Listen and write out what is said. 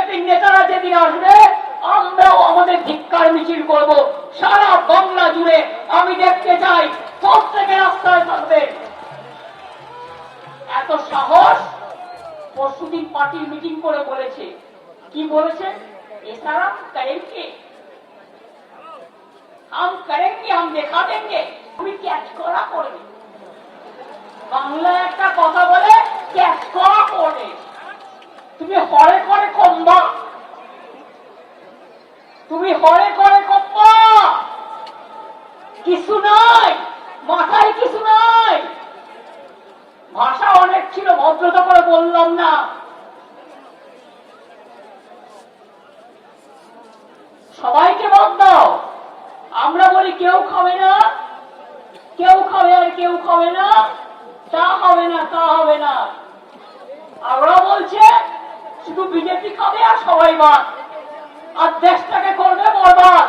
বিজেপির নেতারা যেদিন আসবে আমরাও আমাদের ধিক্কার মিছিল করব সারা বাংলা জুড়ে। আমি দেখতে চাই প্রত্যেকে রাস্তায় থাকবে। এত সাহস! পরশুদিন পার্টির মিটিং করে বলেছে, কি বলেছে? এছাড়া করেंगे, हम करेंगे, हम दिखा देंगे। তুমি ক্যাচ করা করবে। বাংলায় একটা কথা বলে, ক্যাচ করা করবে। তুমি হরে করে কমবা, তুমি হরে করে কমবা। কিছু নাই, মাথায় কিছু নাই। ভাষা অনেক ছিল, ভদ্রতা করে বললাম না। সবাইকে মত দাও। আমরা বলি কেউ খাবে না, কেউ খাবে আর কেউ খাবে না, তা হবে না, তা হবে না। আমরা বলছে শুধু বিজেপি খাবে আর সবাই বাদ, আর দেশটাকে করবে বরবাদ।